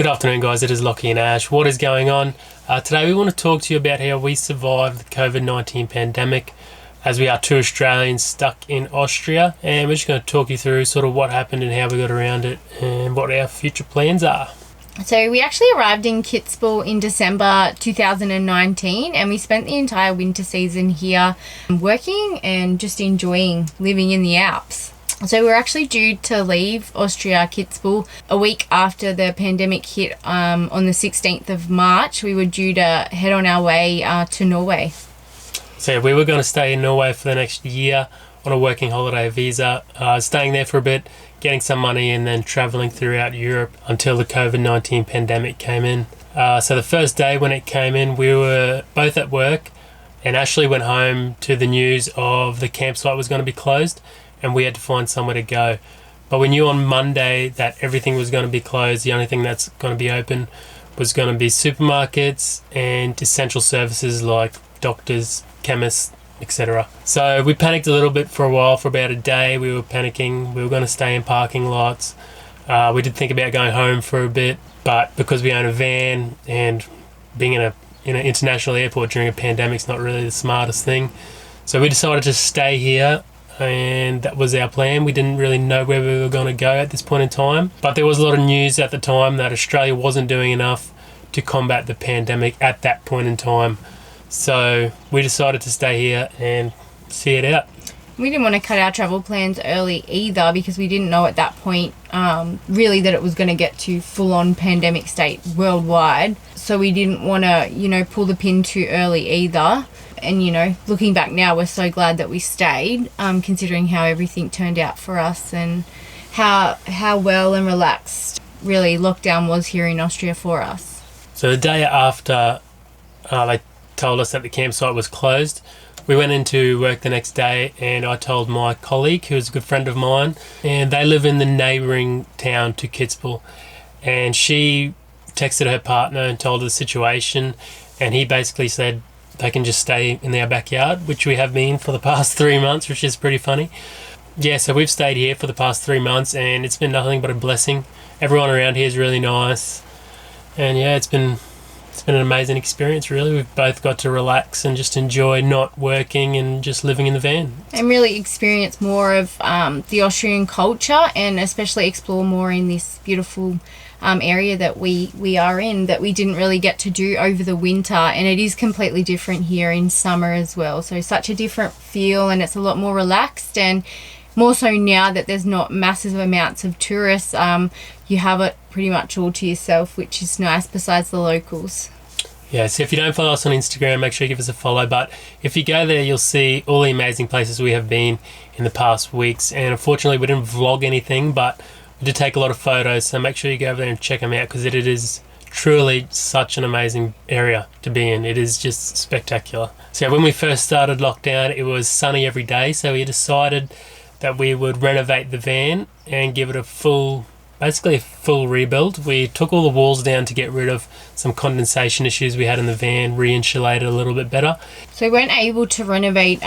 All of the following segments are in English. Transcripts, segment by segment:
Good afternoon, guys. It is Lockie and Ash. What is going on? Today we want to talk to you about how we survived the COVID-19 pandemic, as we are two Australians stuck in Austria, and we're just going to talk you through sort of what happened and how we got around it and what our future plans are. So we actually arrived in Kitzbühel in December 2019, and we spent the entire winter season here working and just enjoying living in the Alps. So we're actually due to leave Austria, Kitzbühel, a week after the pandemic hit on the 16th of March. We were due to head on our way to Norway. So we were going to stay in Norway for the next year on a working holiday visa, staying there for a bit, getting some money, and then travelling throughout Europe until the COVID-19 pandemic came in. So the first day when it came in, we were both at work, and Ashley went home to the news of the campsite was going to be closed, and we had to find somewhere to go. But we knew on Monday that everything was going to be closed. The only thing that's going to be open was going to be supermarkets and essential services like doctors, chemists, etc. So we panicked a little bit for a while, for about a day. We were panicking. We were going to stay in parking lots. We did think about going home for a bit, but because we own a van and being in an international airport during a pandemic is not really the smartest thing. So we decided to stay here, and that was our plan. We didn't really know where we were going to go at this point in time, but there was a lot of news at the time that Australia wasn't doing enough to combat the pandemic at that point in time. So we decided to stay here and see it out. We didn't want to cut our travel plans early either, because we didn't know at that point really that it was going to get to full-on pandemic state worldwide. So we didn't want to, pull the pin too early either. And, looking back now, we're so glad that we stayed, considering how everything turned out for us and how well and relaxed really lockdown was here in Austria for us. So the day after they told us that the campsite was closed, we went into work the next day, and I told my colleague, who is a good friend of mine, and they live in the neighbouring town to Kitzbühel, and she texted her partner and told her the situation, and he basically said they can just stay in our backyard, which we have been for the past 3 months, which is pretty funny. Yeah, so we've stayed here for the past 3 months, and it's been nothing but a blessing. Everyone around here is really nice, and yeah, it's been an amazing experience, really. We've both got to relax and just enjoy not working and just living in the van. And really experience more of the Austrian culture, and especially explore more in this beautiful area that we are in, that we didn't really get to do over the winter. And it is completely different here in summer as well. So such a different feel, and it's a lot more relaxed, and more so now that there's not massive amounts of tourists. You have it pretty much all to yourself, which is nice, besides the locals. Yeah, so if you don't follow us on Instagram, make sure you give us a follow. But if you go there, you'll see all the amazing places we have been in the past weeks. And unfortunately, we didn't vlog anything, but we did take a lot of photos. So make sure you go over there and check them out, because it is truly such an amazing area to be in. It is just spectacular. So when we first started lockdown, it was sunny every day. So we decided that we would renovate the van and give it basically a full rebuild. We took all the walls down to get rid of some condensation issues we had in the van, re-insulated a little bit better. So we weren't able to renovate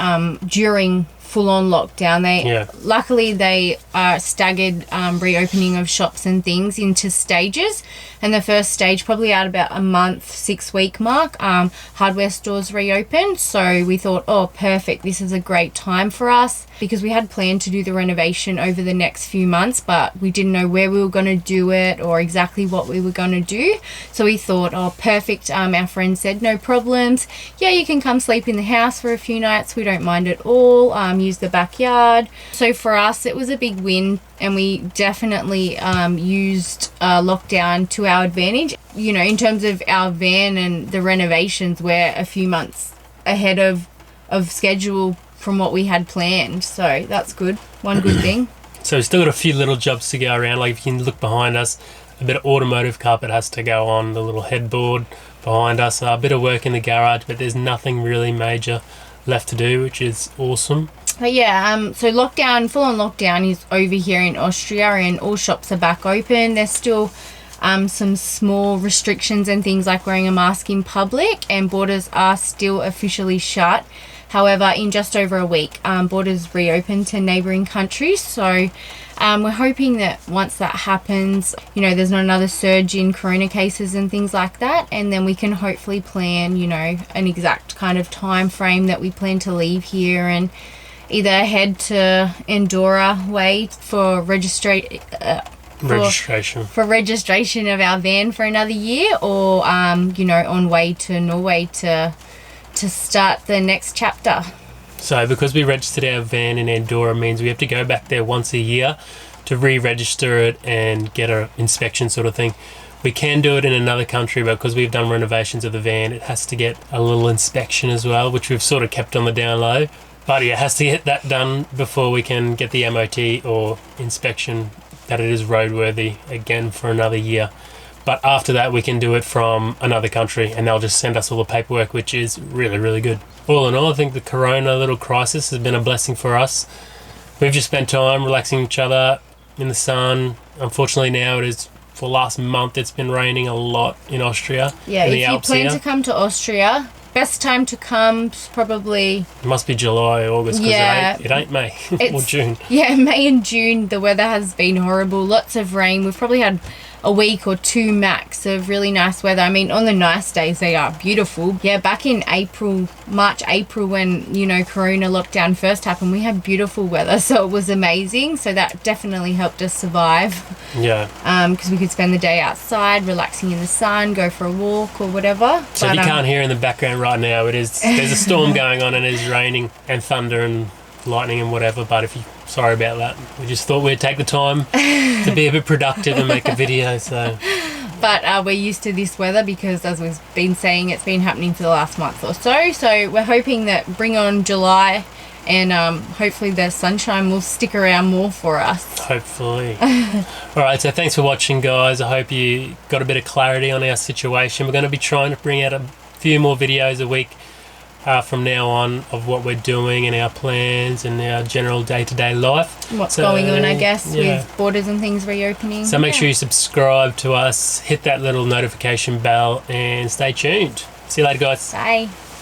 during full-on lockdown. Luckily they staggered reopening of shops and things into stages, and the first stage, probably at about a month, 6-week mark, hardware stores reopened. So we thought, oh, perfect, this is a great time for us, because we had planned to do the renovation over the next few months, but we didn't know where we were going to do it or exactly what we were going to do. So we thought, oh, perfect. Our friend said, no problems, yeah, you can come sleep in the house for a few nights, we don't mind at all, use the backyard. So for us, it was a big win, and we definitely used lockdown to our advantage. In terms of our van and the renovations, we're a few months ahead of schedule from what we had planned. So that's good. One good thing. So we've still got a few little jobs to go around. Like if you can look behind us, a bit of automotive carpet has to go on, the little headboard behind us, a bit of work in the garage, but there's nothing really major left to do, which is awesome. But yeah, so full-on lockdown is over here in Austria, and all shops are back open. There's still some small restrictions and things like wearing a mask in public, and borders are still officially shut. However, in just over a week, borders reopened to neighbouring countries. So we're hoping that once that happens, there's not another surge in corona cases and things like that, and then we can hopefully plan, an exact kind of time frame that we plan to leave here and either head to Andorra way for registration of our van for another year, or on way to Norway to start the next chapter. So because we registered our van in Andorra means we have to go back there once a year to re-register it and get an inspection sort of thing. We can do it in another country, but because we've done renovations of the van, it has to get a little inspection as well, which we've sort of kept on the down low. But yeah, it has to get that done before we can get the MOT or inspection that it is roadworthy again for another year. But after that, we can do it from another country, and they'll just send us all the paperwork, which is really, really good. All in all, I think the corona little crisis has been a blessing for us. We've just spent time relaxing each other in the sun. Unfortunately, now it is, for last month, it's been raining a lot in Austria. Yeah, if you plan to come to Austria, best time to come is probably... It must be July, August, because it ain't May or June. Yeah, May and June, the weather has been horrible. Lots of rain. We've probably had a week or two max of really nice weather. I mean, on the nice days, they are beautiful. Yeah, back in March, April, when, Corona lockdown first happened, we had beautiful weather, so it was amazing. So that definitely helped us survive. Yeah. Because we could spend the day outside, relaxing in the sun, go for a walk or whatever. So if you can't hear in the background right now, there's a storm going on and it's raining and thunder and lightning and whatever, but sorry about that. We just thought we'd take the time to be a bit productive and make a video. So, but we're used to this weather because, as we've been saying, it's been happening for the last month or so. So we're hoping that bring on July, and hopefully the sunshine will stick around more for us. Hopefully. All right, so thanks for watching, guys. I hope you got a bit of clarity on our situation. We're going to be trying to bring out a few more videos a week from now on of what we're doing and our plans and our general day-to-day life. What's going on, I guess, with borders and things reopening. So make sure you subscribe to us, hit that little notification bell, and stay tuned. See you later, guys. Bye.